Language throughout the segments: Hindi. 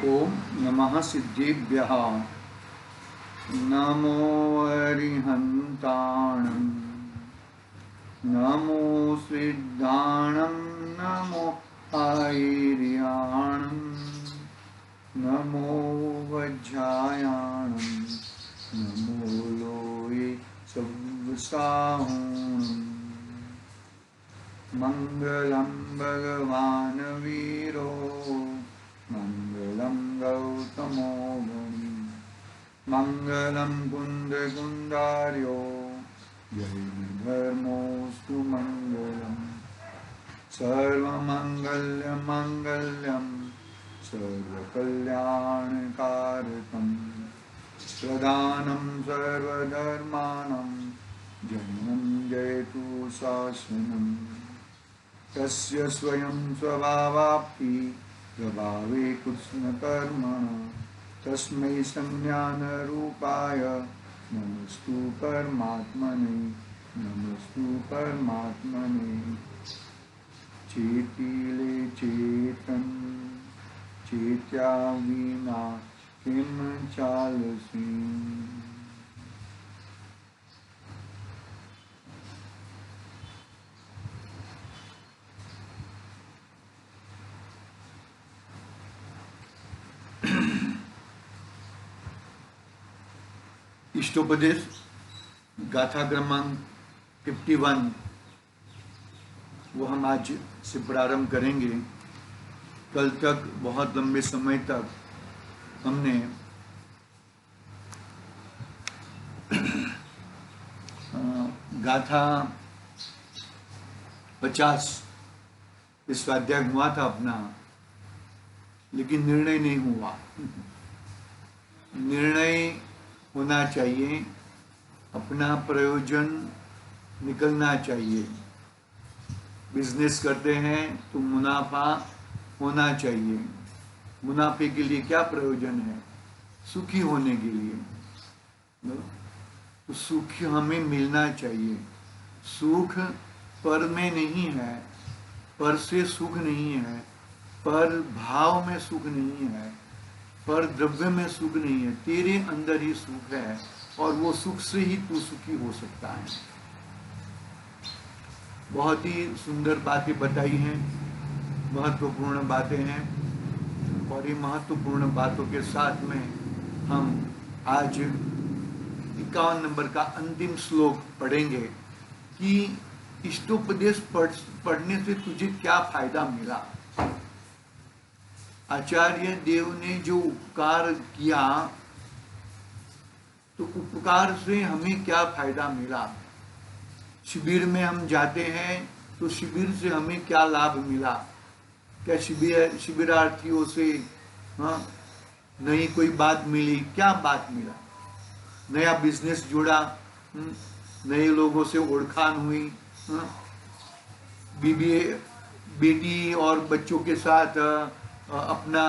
ओम नमः सिद्धेभ्यः। नमो अरिहन्ताणं, नमो सिद्धाणं, नमो आयर्याणं, नमो वज्रायाणं, नमो लोये सव्साहुणं। मंगलं भगवान् वीरो, मंगलं गौतमो मुनि, मंगलं कुन्दकुन्दार्यो, जैनधर्मोऽस्तु मंगलम्। सर्वमङ्गल्यमङ्गल्यं सर्वकल्याणकारकं, प्रधानं सर्वधर्माणां जन्मं जयतु शासनम्। तस्य स्वयं स्वभावाप्ति प्रभावे कृष्णकर्मण, तस्मै संज्ञानरूपाय नमस्तु परमात्मने, नमस्तु परमात्मने। चेतिले चेतन, चेत्या विना किम चालसी। इष्टोपदेश गाथा क्रमांक 51 वो हम आज से प्रारंभ करेंगे। कल तक बहुत लंबे समय तक हमने गाथा 50 इस स्वाध्याय हुआ था अपना, लेकिन निर्णय नहीं हुआ। निर्णय होना चाहिए, अपना प्रयोजन निकलना चाहिए। बिजनेस करते हैं तो मुनाफा होना चाहिए। मुनाफे के लिए क्या प्रयोजन है? सुखी होने के लिए। तो सुख हमें मिलना चाहिए। सुख पर में नहीं है, पर से सुख नहीं है, पर भाव में सुख नहीं है, पर द्रव्य में सुख नहीं है। तेरे अंदर ही सुख है और वो सुख से ही तू सुखी हो सकता है। बहुत ही सुंदर बातें बताई हैं, महत्वपूर्ण बातें हैं। और ये महत्वपूर्ण बातों के साथ में हम आज 51 नंबर का अंतिम श्लोक पढ़ेंगे कि इष्टोपदेश पढ़ने से तुझे क्या फायदा मिला। आचार्य देव ने जो उपकार किया, तो उपकार से हमें क्या फायदा मिला। शिविर में हम जाते हैं तो शिविर से हमें क्या लाभ मिला। क्या शिविरार्थियों से नई कोई बात मिली? क्या बात मिला? नया बिजनेस जुड़ा, नए लोगों से ओळखान हुई, बीबी बेटी और बच्चों के साथ अपना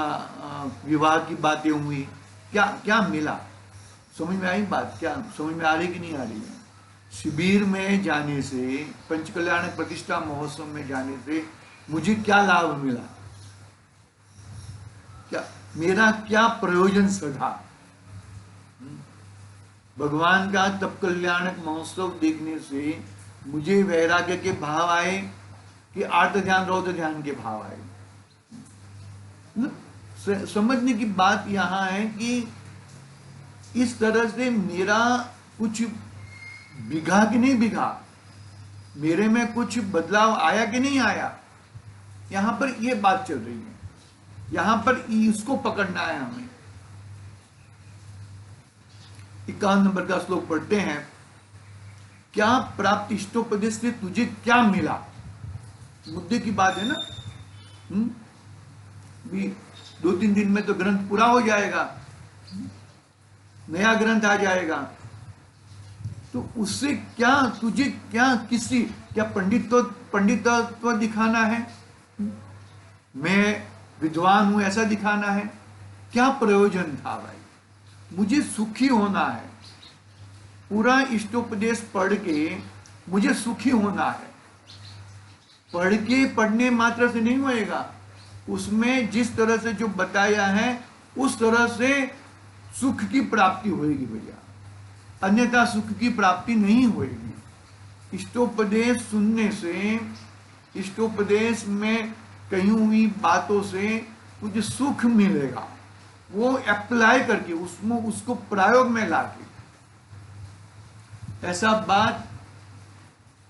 विवाह की बातें हुई। क्या क्या मिला? समझ में आई बात? क्या समझ में आ रही कि नहीं आ रही है? शिविर में जाने से, पंचकल्याण प्रतिष्ठा महोत्सव में जाने से मुझे क्या लाभ मिला? क्या मेरा क्या प्रयोजन सधा? भगवान का तप कल्याणक महोत्सव देखने से मुझे वैराग्य के भाव आए कि आर्त ध्यान रौद्र ध्यान के भाव आए? समझने की बात यहां है कि इस तरह से मेरा कुछ बिघा कि नहीं बिघा, मेरे में कुछ बदलाव आया कि नहीं आया। यहां पर यह बात चल रही है, यहां पर इसको पकड़ना है हमें। 51 नंबर का श्लोक पढ़ते हैं। क्या प्राप्त इष्टोपदेश से तुझे क्या मिला? मुद्दे की बात है ना। भी 2-3 दिन में तो ग्रंथ पूरा हो जाएगा, नया ग्रंथ आ जाएगा। तो उससे क्या तुझे क्या पंडितत्व दिखाना है? मैं विद्वान हूं ऐसा दिखाना है? क्या प्रयोजन था भाई? मुझे सुखी होना है। पूरा इष्टोपदेश पढ़ के मुझे सुखी होना है। पढ़ के पढ़ने मात्र से नहीं होएगा, उसमें जिस तरह से जो बताया है उस तरह से सुख की प्राप्ति होगी भैया, अन्यथा सुख की प्राप्ति नहीं होगी। इष्टोपदेश सुनने से, इष्टोपदेश में कही हुई बातों से कुछ सुख मिलेगा, वो अप्लाई करके उसमें उसको प्रयोग में लाके। ऐसा बात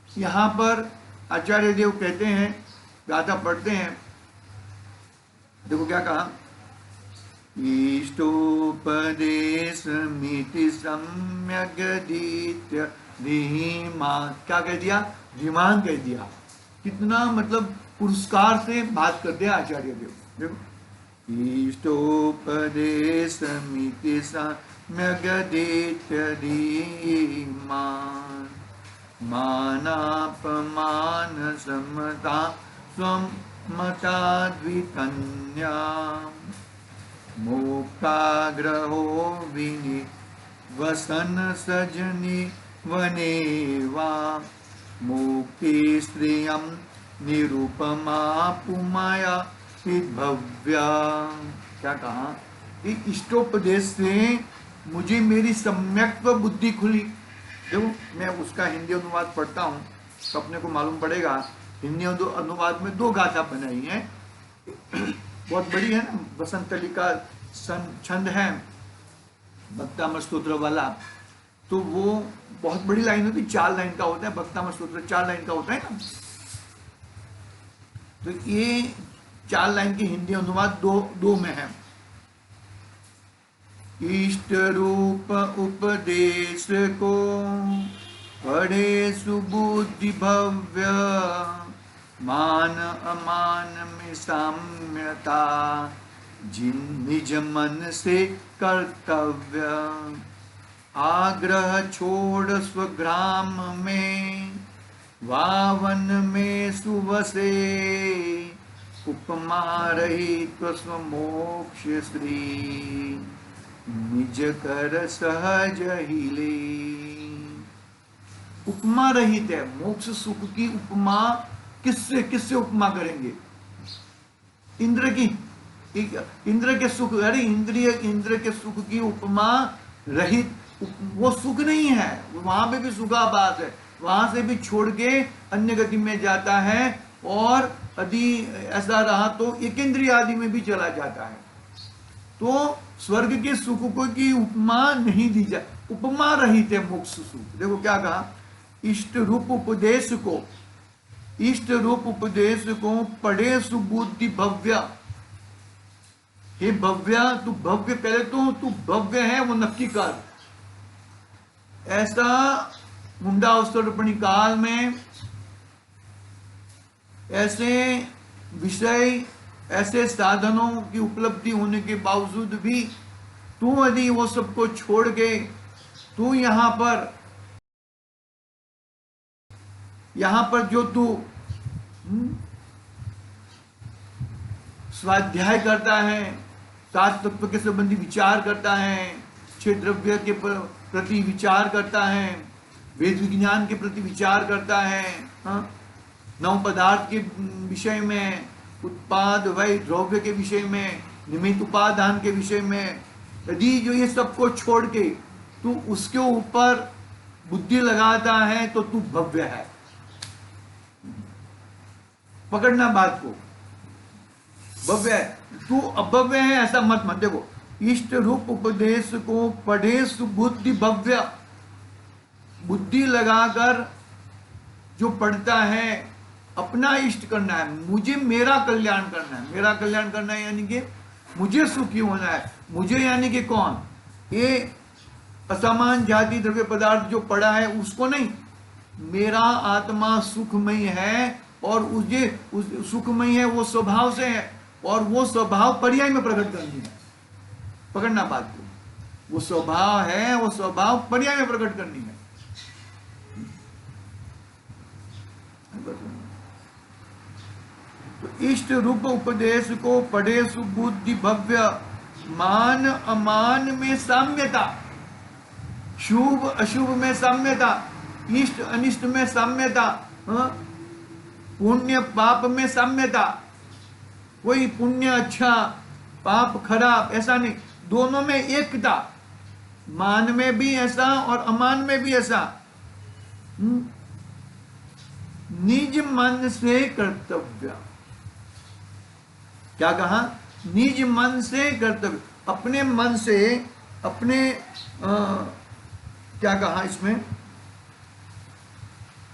यहां पर आचार्य देव कहते हैं, गाथा पढ़ते हैं, देखो क्या कहा, इष्टोपदेशमिति सम्यगधीत्य धीमान, क्या कह दिया, धीमान कह दिया। कितना मतलब पुरस्कार से बात करते हैं आचार्य देव। देखो, इष्टोपदेशमिति सम्यगधीत्य धीमान मानापमान समता स्वमता द्वितन्या मोक्षाग्रहो विनि वसन सजनी वनेवा मुक्ति स्त्रियं निरुपमा पुमाया भव्या। क्या कहा, इष्टोपदेश से मुझे मेरी सम्यक बुद्धि खुली। देखो मैं उसका हिंदी अनुवाद पढ़ता हूँ तो अपने को मालूम पड़ेगा, हिंदी अनुवाद में 2 गाथा बनाई है, बहुत बड़ी है ना, बसंतली का छंद है भक्तामर स्तोत्र वाला, तो वो बहुत बड़ी लाइन होती, 4 लाइन का होता है भक्तामर स्तोत्र, 4 लाइन का होता है ना। तो ये 4 लाइन की हिंदी अनुवाद दो में है। इष्ट रूप उपदेश को पढ़े सुबुद्धि भव्य मान अमान में साम्यता जिन निज मन से कर्तव्य आग्रह छोड़ स्वग्राम में वावन में सुवसे उपमा रहित स्वमोक्ष श्री निज कर सहज हिले। उपमा रहित है, मोक्ष सुख की उपमा किससे किससे उपमा करेंगे, इंद्र की, इंद्र के सुख, अरे इंद्र के सुख की उपमा रहित, वो सुख नहीं है, वहां पे भी सुखाभास है, वहां से भी छोड़ के अन्य गति में जाता है, और यदि ऐसा रहा तो एकेंद्रिय आदि में भी चला जाता है। तो स्वर्ग के सुख को की उपमा नहीं दी जाए, उपमा रहित है मोक्ष सुख। देखो क्या कहा, इष्ट रूप उपदेश को, इष्ट रूप उपदेश को पढ़े सुबुद्धि भव्य। हे भव्य, तू भव्य, पहले तो तू भव्य है वो नक्की कर। ऐसा मुंडावस्तर्पणी काल में ऐसे विषय, ऐसे साधनों की उपलब्धि होने के बावजूद भी तू यदि वो सबको छोड़ के तू यहां पर जो तू स्वाध्याय करता है, 7 तत्व के संबंधी विचार करता है, 6 द्रव्य के प्रति विचार करता है, वेद विज्ञान के प्रति विचार करता है, 9 पदार्थ के विषय में, उत्पाद वै द्रव्य के विषय में, निमित्त उपादान के विषय में, यदि जो ये सबको छोड़ के तू उसके ऊपर बुद्धि लगाता है तो तू भव्य है। पकड़ना बात को, भव्य है, तू अभव्य है ऐसा मत देखो। इष्ट रूप उपदेश को पढ़े सुबुद्धि भव्य, बुद्धि लगाकर जो पढ़ता है, अपना इष्ट करना है, मुझे मेरा कल्याण करना है, मेरा कल्याण करना है यानी कि मुझे सुखी होना है, मुझे यानी कि कौन, ये असमान जाति द्रव्य पदार्थ जो पड़ा है उसको नहीं, मेरा आत्मा सुखमय है और उस सुखमय है, वो स्वभाव से है, और वो स्वभाव पर्याय में प्रकट करनी है। पकड़ना बात को, वो स्वभाव है, वो स्वभाव पर्याय में प्रकट करनी है। तो इष्ट रूप उपदेश को पढ़े सुबुद्धि भव्य, मान अमान में साम्यता, शुभ अशुभ में साम्यता, इष्ट अनिष्ट में साम्यता, पुण्य पाप में साम्यता, कोई पुण्य अच्छा पाप खराब, ऐसा नहीं, दोनों में एकता, मान में भी ऐसा और अमान में भी ऐसा। निज मन से कर्तव्य, क्या कहा? निज मन से कर्तव्य, अपने मन से, अपने क्या कहा इसमें,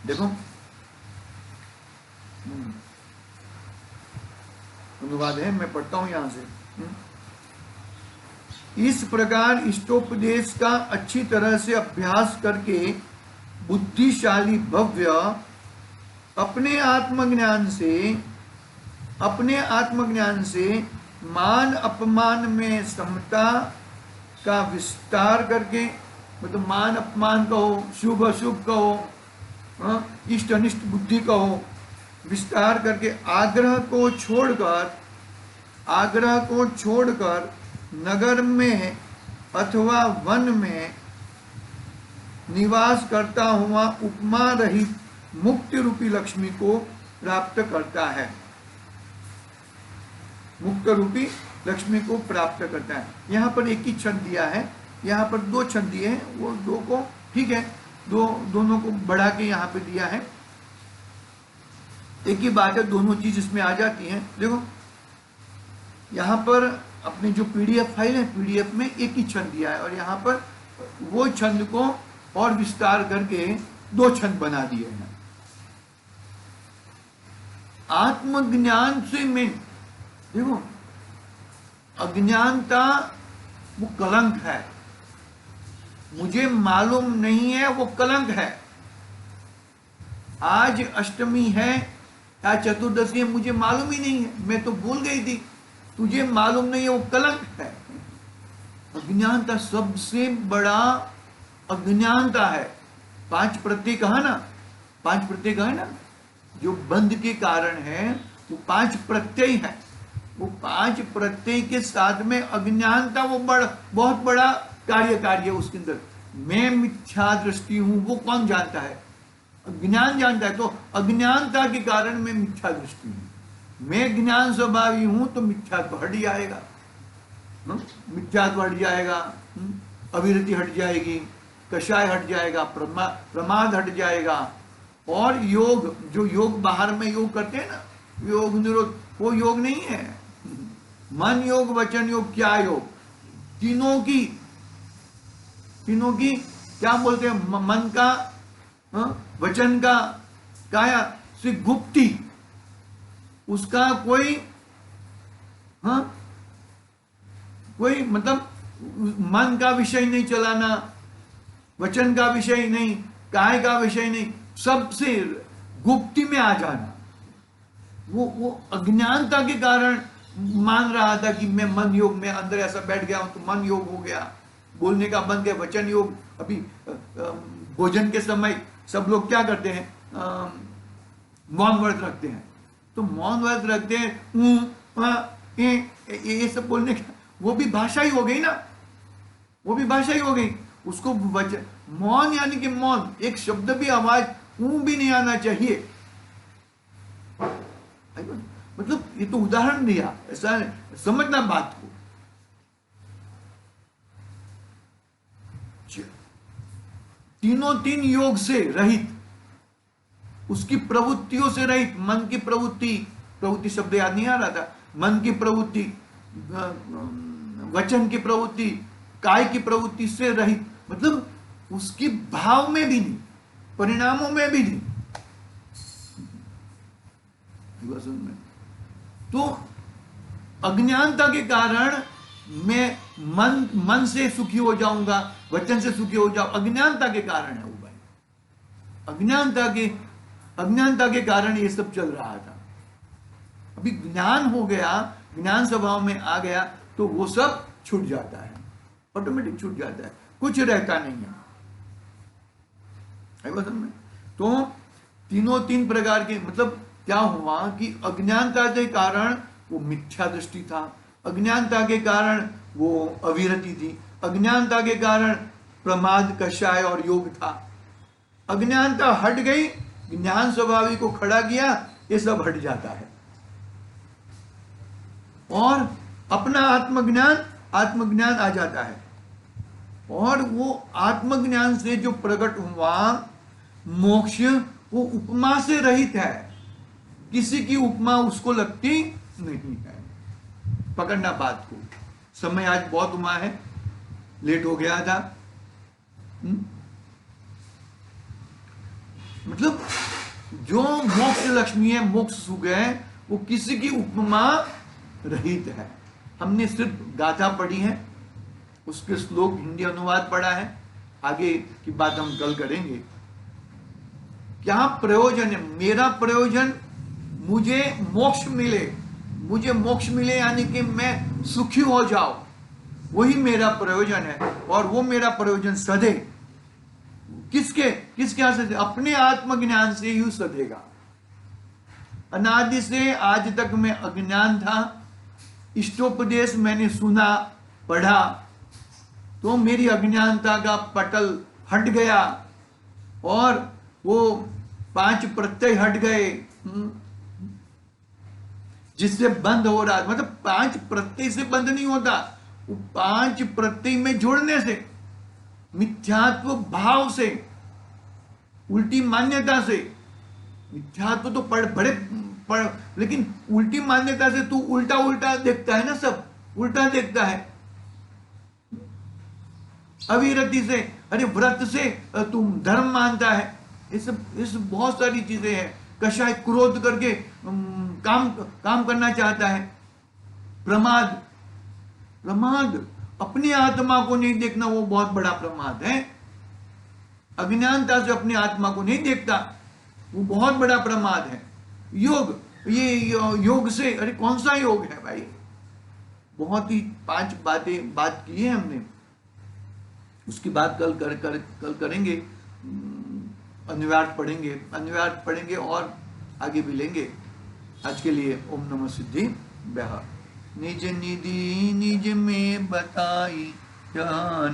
देखो अनुवाद है, मैं पढ़ता हूं यहां से। इस प्रकार इष्टोपदेश का अच्छी तरह से अभ्यास करके बुद्धिशाली भव्य अपने आत्मज्ञान से मान अपमान में समता का विस्तार करके, मतलब मान अपमान कहो, शुभ अशुभ कहो, इष्ट अनिष्ट बुद्धि कहो, विस्तार करके आग्रह को छोड़कर नगर में अथवा वन में निवास करता हुआ उपमा रहित मुक्ति रूपी लक्ष्मी को प्राप्त करता है। मुक्त रूपी लक्ष्मी को प्राप्त करता है। यहाँ पर एक ही छंद दिया है, यहाँ पर दो छंद दिए हैं, वो दो को ठीक है, दोनों को बढ़ा के यहाँ पे दिया है। एक ही बात है, दोनों चीज इसमें आ जाती हैं। देखो यहाँ पर अपनी जो पीडीएफ फाइल है, पीडीएफ में एक ही छंद दिया है, और यहाँ पर वो छंद को और विस्तार करके दो छंद बना दिए हैं। आत्मज्ञान से मैं देखो, अज्ञानता वो कलंक है, मुझे मालूम नहीं है, वो कलंक है। आज अष्टमी है या चतुर्दशी है, मुझे मालूम ही नहीं है, मैं तो भूल गई थी, तुझे मालूम नहीं है, वो कलंक है। अज्ञानता सबसे बड़ा अज्ञानता है। 5 प्रत्यय कहा ना, 5 प्रत्यय कहा ना, जो बंध के कारण है वो 5 प्रत्यय है। वो 5 प्रत्यय के साथ में अज्ञानता वो बहुत बड़ा कार्य उसके अंदर। मैं मिथ्या दृष्टि हूं, वो कौन जानता है? अज्ञान जानता है। तो अज्ञानता के कारण मैं मिथ्या दृष्टि हूं। मैं ज्ञान स्वभावी हूं तो मिथ्यात्व हट जाएगा, मिथ्यात्व हट जाएगा, अविरति हट जाएगी, कषाय हट जाएगा, प्रमाद हट जाएगा। और योग, जो योग बाहर में योग करते हैं ना, योग निरोध, वो योग नहीं है। मन योग, वचन योग, क्या योग, तीनों की क्या बोलते हैं, मन का, वचन का, काया से गुप्ती, उसका कोई मतलब मन का विषय नहीं चलाना, वचन का विषय नहीं, काय का विषय नहीं, सबसे गुप्ती में आ जाना। वो अज्ञानता के कारण मान रहा था कि मैं मन योग में अंदर ऐसा बैठ गया हूं तो मन योग हो गया, बोलने का बंद गया, वचन योग। अभी भोजन के समय सब लोग क्या करते हैं, मौन व्रत रखते हैं। तो मौन व्रत रखते हैं, ये सब बोलने का, वो भी भाषा ही हो गई ना, वो भी भाषा ही हो गई। उसको वचन, मौन यानी कि मौन, एक शब्द भी, आवाज भी नहीं आना चाहिए। मतलब ये तो उदाहरण दिया, ऐसा समझना बात को। तीन योग से रहित, उसकी प्रवृत्तियों से रहित, मन की प्रवृत्ति शब्द याद नहीं आ रहा था, मन की प्रवृत्ति, वचन की प्रवृत्ति, काय की प्रवृत्ति से रहित, मतलब उसकी भाव में भी नहीं, परिणामों में भी नहीं। तो अज्ञानता के कारण मैं मन से सुखी हो जाऊंगा, वचन से सुखी हो जाऊं, अज्ञानता के कारण है वो भाई। अज्ञानता के कारण ये सब चल रहा था। अभी ज्ञान हो गया, ज्ञान स्वभाव में आ गया तो वो सब छूट जाता है, ऑटोमेटिक छूट जाता है, कुछ रहता नहीं है। तो तीन प्रकार के, मतलब क्या हुआ कि अज्ञानता के कारण वो मिथ्या दृष्टि था, अज्ञानता के कारण वो अविरति थी, अज्ञानता के कारण प्रमाद, कषाय और योग था। अज्ञानता हट गई, ज्ञान स्वभावी को खड़ा किया, ये सब हट जाता है। और अपना आत्मज्ञान आ जाता है। और वो आत्मज्ञान से जो प्रकट हुआ मोक्ष, वो उपमा से रहित है, किसी की उपमा उसको लगती नहीं है। पकड़ना बात को। समय आज बहुत हुआ है, लेट हो गया था। मतलब जो मोक्ष लक्ष्मी है, मोक्ष सुख है, वो किसी की उपमा रहित है। हमने सिर्फ गाथा पढ़ी है, उसके श्लोक हिंदी अनुवाद पढ़ा है, आगे की बात हम कल करेंगे। क्या प्रयोजन है? मेरा प्रयोजन मुझे मोक्ष मिले यानी कि मैं सुखी हो जाऊं, वही मेरा प्रयोजन है। और वो मेरा प्रयोजन सधे किसके से? अपने आत्मज्ञान से ही सधेगा। अनादि से आज तक मैं अज्ञान था, इष्टोपदेश मैंने सुना पढ़ा, तो मेरी अज्ञानता का पटल हट गया और वो 5 प्रत्यय हट गए, जिससे बंद हो रहा। मतलब 5 प्रत्यय से बंद नहीं होता, वो 5 प्रत्यय में जुड़ने से, मिथ्यात्व भाव से, उल्टी मान्यता से। मिथ्यात्व तो पढ़ लेकिन उल्टी मान्यता से तू उल्टा देखता है ना, सब उल्टा देखता है। अविरति से, अरे व्रत से तुम धर्म मानता है। इस बहुत सारी चीजें हैं। कषाय क्रोध करके काम करना चाहता है। प्रमाद अपनी आत्मा को नहीं देखना, वो बहुत बड़ा प्रमाद है। अज्ञानता से अपनी आत्मा को नहीं देखता, वो बहुत बड़ा प्रमाद है। योग से, अरे कौन सा योग है भाई? बहुत ही 5 बात की है हमने, उसकी बात कल करेंगे। अनिवार्य पढ़ेंगे और आगे भी लेंगे। आज के लिए ओम नमः सिद्धि निज निधि निज में बताई जान।